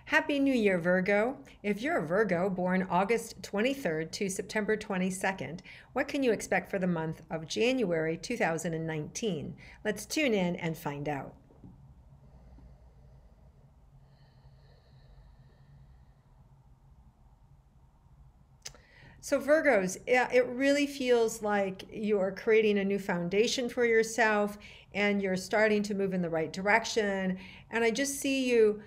Happy New Year, Virgo. If you're a Virgo born August 23rd to September 22nd, what can you expect for the month of January 2019? Let's tune in and find out. So Virgos, yeah, it really feels like you're creating a new foundation for yourself and you're starting to move in the right direction. And I just see you,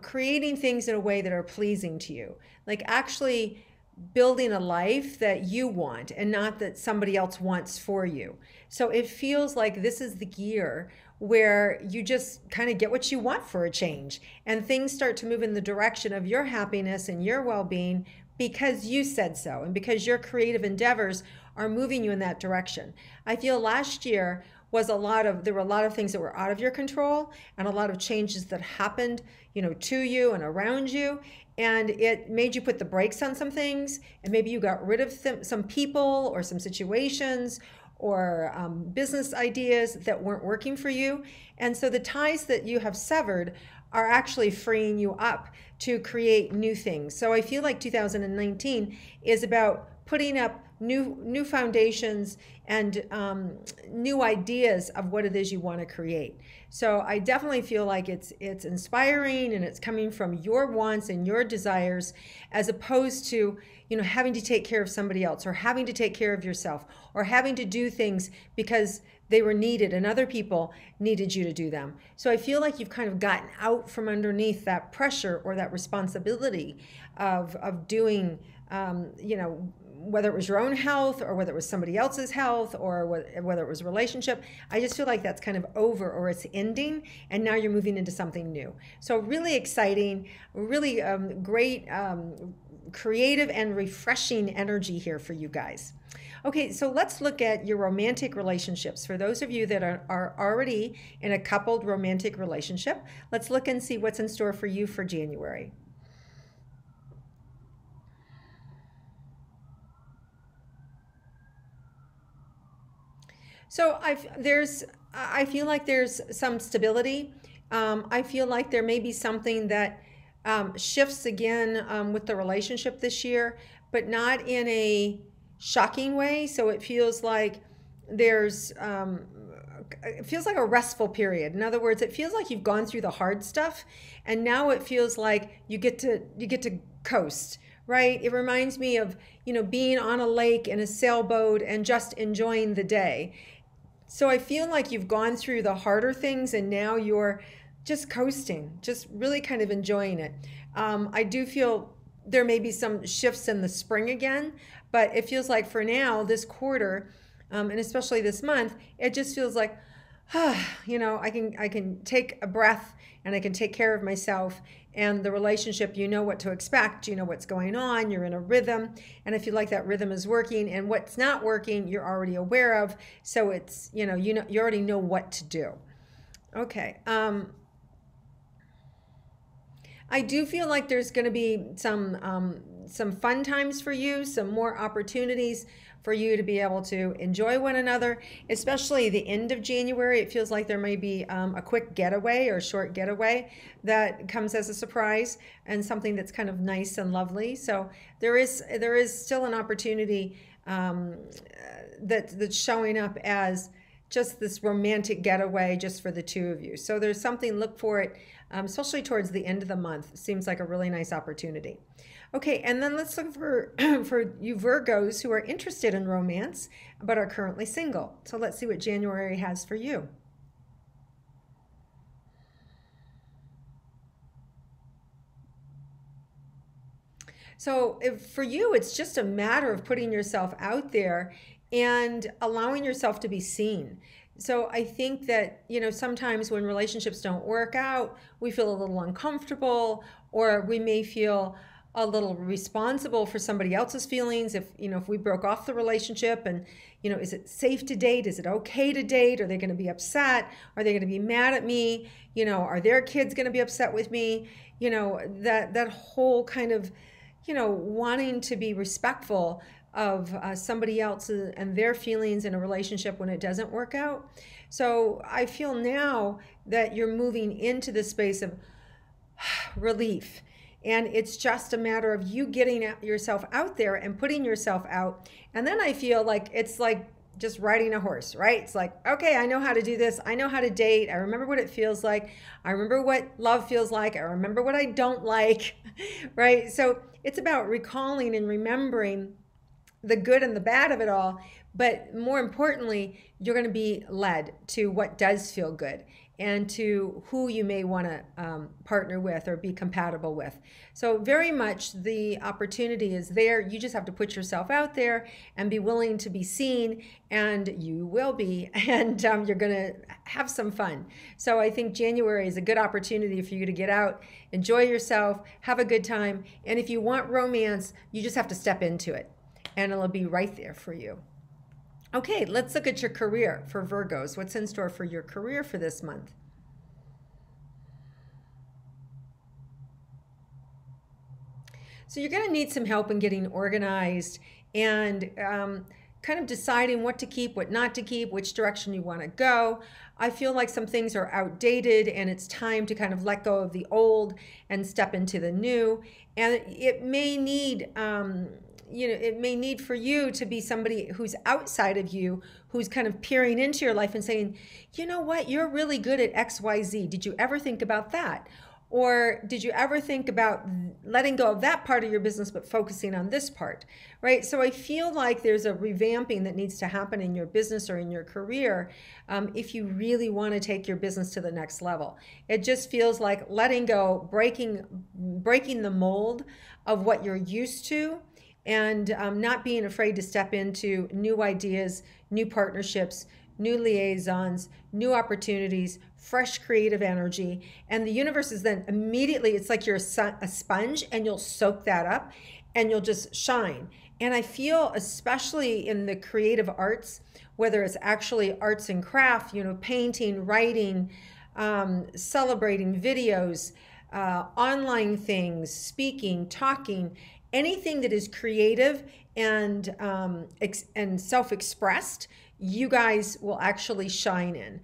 creating things in a way that are pleasing to you. Like actually building a life that you want and not that somebody else wants for you. So it feels like this is the year where you just kind of get what you want for a change and things start to move in the direction of your happiness and your well-being because you said so and because your creative endeavors are moving you in that direction. I feel last year was there were a lot of things that were out of your control and a lot of changes that happened, to you and around you. And it made you put the brakes on some things. And maybe you got rid of some people or some situations or business ideas that weren't working for you. And so the ties that you have severed are actually freeing you up to create new things. So I feel like 2019 is about putting up new foundations and new ideas of what it is you want to create. So I definitely feel like it's inspiring and it's coming from your wants and your desires as opposed to having to take care of somebody else or having to take care of yourself or having to do things because they were needed and other people needed you to do them. So I feel like you've kind of gotten out from underneath that pressure or that responsibility of doing, whether it was your own health or whether it was somebody else's health or whether it was relationship. I just feel like that's kind of over or it's ending and now you're moving into something new. So really exciting, really great, creative and refreshing energy here for you guys. Okay, so let's look at your romantic relationships. For those of you that are already in a coupled romantic relationship, let's look and see what's in store for you for January. So I feel like there's some stability. I feel like there may be something that shifts again with the relationship this year, but not in a shocking way. So it feels like it feels like a restful period. In other words, it feels like you've gone through the hard stuff, and now it feels like you get to coast. Right? It reminds me of, being on a lake in a sailboat and just enjoying the day. So I feel like you've gone through the harder things and now you're just coasting, just really kind of enjoying it. I do feel there may be some shifts in the spring again, but it feels like for now, this quarter, and especially this month, it just feels like, I can take a breath and I can take care of myself. And the relationship, you know what to expect, you know what's going on, you're in a rhythm. And I feel like that rhythm is working, and what's not working, you're already aware of. So it's, you already know what to do. Okay. I do feel like there's going to be some fun times for you, some more opportunities for you to be able to enjoy one another, especially the end of January. It feels like there may be a quick getaway or short getaway that comes as a surprise and something that's kind of nice and lovely. So there is still an opportunity that's showing up as just this romantic getaway just for the two of you. So there's something, look for it, especially towards the end of the month. Seems like a really nice opportunity. Okay, and then let's look for, for you Virgos who are interested in romance but are currently single. So let's see what January has for you. So for you, it's just a matter of putting yourself out there and allowing yourself to be seen. So I think that, sometimes when relationships don't work out, we feel a little uncomfortable, or we may feel a little responsible for somebody else's feelings. If we broke off the relationship and, is it safe to date? Is it okay to date? Are they going to be upset? Are they going to be mad at me? Are their kids going to be upset with me? That whole kind of, wanting to be respectful of somebody else and their feelings in a relationship when it doesn't work out. So I feel now that you're moving into the space of, relief. And it's just a matter of you getting yourself out there and putting yourself out. And then I feel like it's like just riding a horse, right? It's like, okay, I know how to do this. I know how to date. I remember what it feels like. I remember what love feels like. I remember what I don't like, right? So it's about recalling and remembering the good and the bad of it all. But more importantly, you're going to be led to what does feel good and to who you may want to partner with or be compatible with. So very much the opportunity is there. You just have to put yourself out there and be willing to be seen, and you will be, and you're going to have some fun. So I think January is a good opportunity for you to get out, enjoy yourself, have a good time, and if you want romance, you just have to step into it, and it'll be right there for you. Okay, let's look at your career for Virgos. What's in store for your career for this month? So you're going to need some help in getting organized and kind of deciding what to keep, what not to keep, which direction you want to go. I feel like some things are outdated and it's time to kind of let go of the old and step into the new. And it may need it may need for you to be somebody who's outside of you, who's kind of peering into your life and saying, you know what, you're really good at XYZ. Did you ever think about that? Or did you ever think about letting go of that part of your business but focusing on this part, right? So I feel like there's a revamping that needs to happen in your business or in your career if you really want to take your business to the next level. It just feels like letting go, breaking the mold of what you're used to, and not being afraid to step into new ideas, new partnerships, new liaisons, new opportunities, fresh creative energy. And the universe is then immediately, it's like you're a sponge and you'll soak that up and you'll just shine. And I feel, especially in the creative arts, whether it's actually arts and craft, painting, writing, celebrating videos, online things, speaking, talking, anything that is creative and self-expressed, you guys will actually shine in.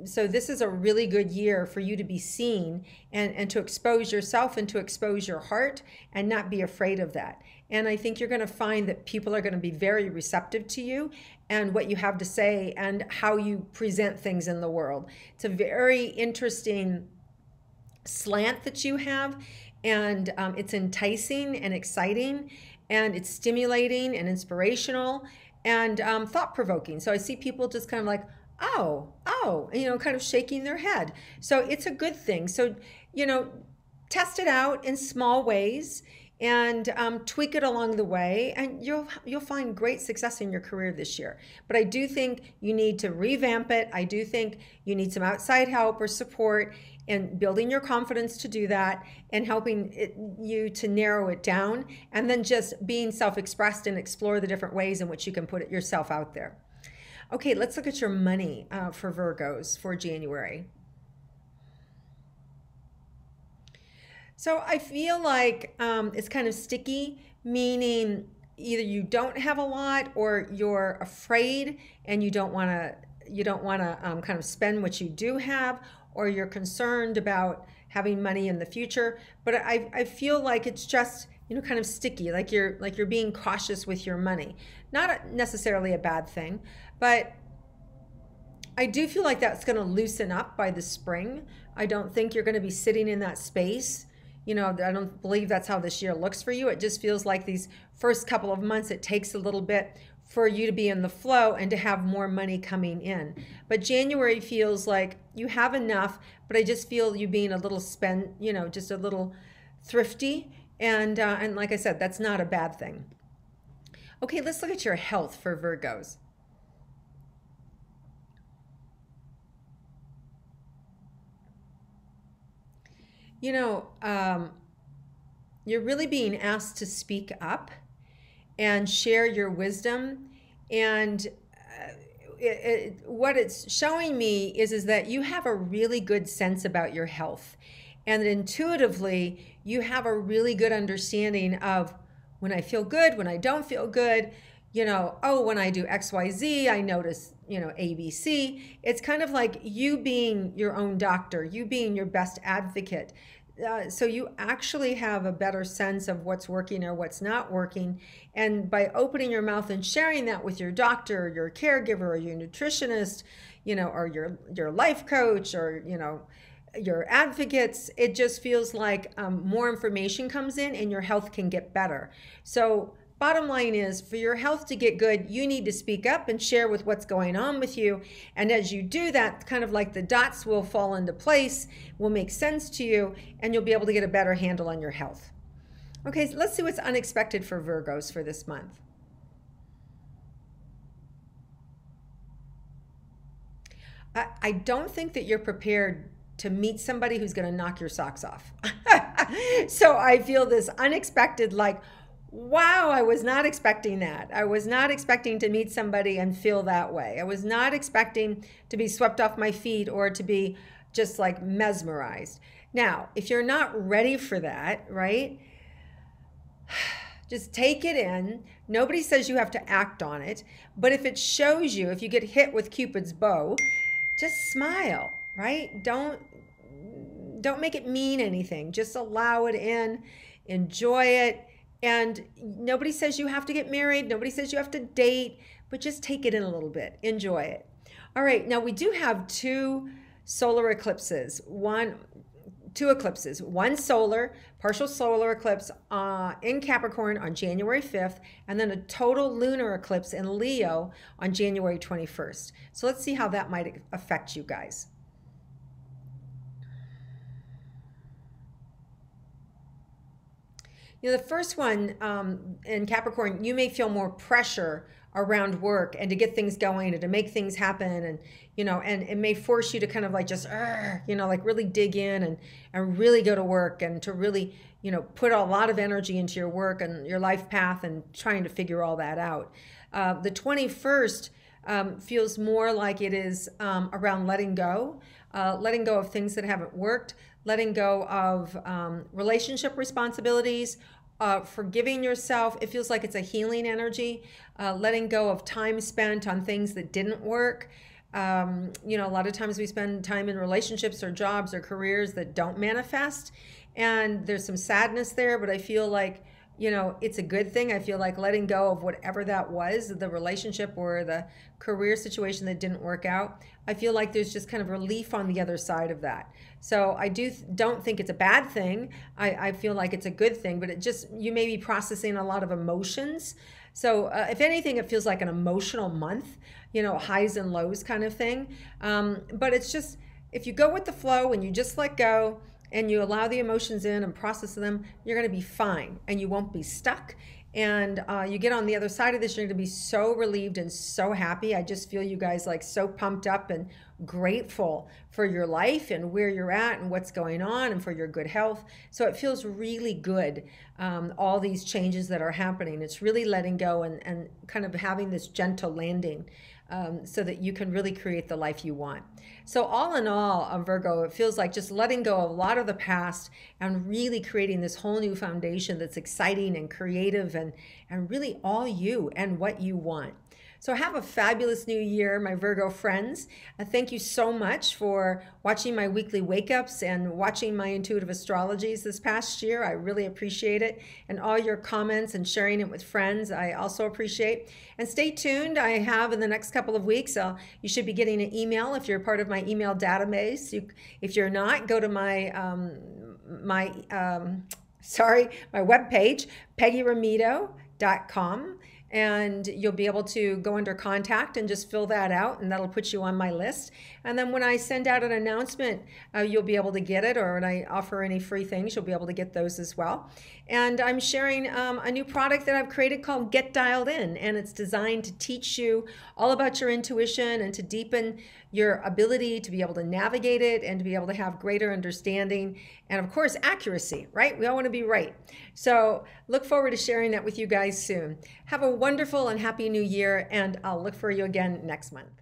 So this is a really good year for you to be seen and to expose yourself and to expose your heart and not be afraid of that. And I think you're going to find that people are going to be very receptive to you and what you have to say and how you present things in the world. It's a very interesting slant that you have, and it's enticing and exciting, and it's stimulating and inspirational and thought-provoking. So I see people just kind of like, oh, kind of shaking their head. So it's a good thing. So, test it out in small ways and tweak it along the way, and you'll find great success in your career this year. But I do think you need to revamp it. I do think you need some outside help or support in building your confidence to do that and helping you to narrow it down, and then just being self-expressed and explore the different ways in which you can put it yourself out there. Okay, let's look at your money for Virgos for January. So I feel like it's kind of sticky, meaning either you don't have a lot or you're afraid and you don't want to kind of spend what you do have, or you're concerned about having money in the future. But I feel like it's just kind of sticky, like you're being cautious with your money. Not necessarily a bad thing, but I do feel like that's going to loosen up by the spring. I don't think you're going to be sitting in that space. I don't believe that's how this year looks for you. It just feels like these first couple of months, it takes a little bit for you to be in the flow and to have more money coming in. But January feels like you have enough, but I just feel you being a little just a little thrifty. And like I said, that's not a bad thing. Okay, let's look at your health for Virgos. You're really being asked to speak up and share your wisdom. And what it's showing me is that you have a really good sense about your health. And intuitively, you have a really good understanding of when I feel good, when I don't feel good, when I do XYZ, I notice, ABC. It's kind of like you being your own doctor, you being your best advocate. so you actually have a better sense of what's working or what's not working. And by opening your mouth and sharing that with your doctor, or your caregiver, or your nutritionist, or your life coach, or, your advocates, it just feels like more information comes in and your health can get better. So bottom line is, for your health to get good, you need to speak up and share with what's going on with you. And as you do that, kind of like the dots will fall into place, will make sense to you, and you'll be able to get a better handle on your health. Okay, so let's see what's unexpected for Virgos for this month. I don't think that you're prepared to meet somebody who's going to knock your socks off. So I feel this unexpected, like, wow, I was not expecting that. I was not expecting to meet somebody and feel that way. I was not expecting to be swept off my feet or to be just like mesmerized. Now, if you're not ready for that, right? Just take it in. Nobody says you have to act on it. But if it shows you, if you get hit with Cupid's bow, just smile, right? Don't make it mean anything. Just allow it in, enjoy it. And nobody says you have to get married. Nobody says you have to date, but just take it in a little bit. Enjoy it. All right. Now we do have two solar eclipses. Two eclipses. One solar, partial solar eclipse in Capricorn on January 5th, and then a total lunar eclipse in Leo on January 21st. So let's see how that might affect you guys. The first one in Capricorn, you may feel more pressure around work and to get things going and to make things happen, and and it may force you to kind of like just like really dig in and really go to work, and to really put a lot of energy into your work and your life path and trying to figure all that out. The 21st feels more like it is around letting go of things that haven't worked, letting go of relationship responsibilities, forgiving yourself. It feels like it's a healing energy, letting go of time spent on things that didn't work. A lot of times we spend time in relationships or jobs or careers that don't manifest, and there's some sadness there, but I feel like it's a good thing. I feel like letting go of whatever that was, the relationship or the career situation that didn't work out, I feel like there's just kind of relief on the other side of that. So I don't think it's a bad thing. I feel like it's a good thing, but you may be processing a lot of emotions. So if anything, it feels like an emotional month, highs and lows kind of thing. But it's just, if you go with the flow and you just let go, and you allow the emotions in and process them, you're going to be fine and you won't be stuck. And you get on the other side of this, you're going to be so relieved and so happy. I just feel you guys like so pumped up and grateful for your life and where you're at and what's going on and for your good health. So it feels really good, all these changes that are happening. It's really letting go and kind of having this gentle landing. So that you can really create the life you want. So all in all, Virgo, it feels like just letting go of a lot of the past and really creating this whole new foundation that's exciting and creative and really all you and what you want. So have a fabulous new year, my Virgo friends. Thank you so much for watching my weekly wake-ups and watching my intuitive astrologies this past year. I really appreciate it. And all your comments and sharing it with friends, I also appreciate. And stay tuned. I have in the next couple of weeks, you should be getting an email if you're part of my email database. If you're not, go to my webpage, peggyrometo.com. And you'll be able to go under contact and just fill that out, and that'll put you on my list. And then when I send out an announcement, you'll be able to get it, or when I offer any free things, you'll be able to get those as well. And I'm sharing a new product that I've created called Get Dialed In, and it's designed to teach you all about your intuition and to deepen your ability to be able to navigate it and to be able to have greater understanding and, of course, accuracy, right? We all want to be right. So look forward to sharing that with you guys soon. Have a wonderful and happy new year, and I'll look for you again next month.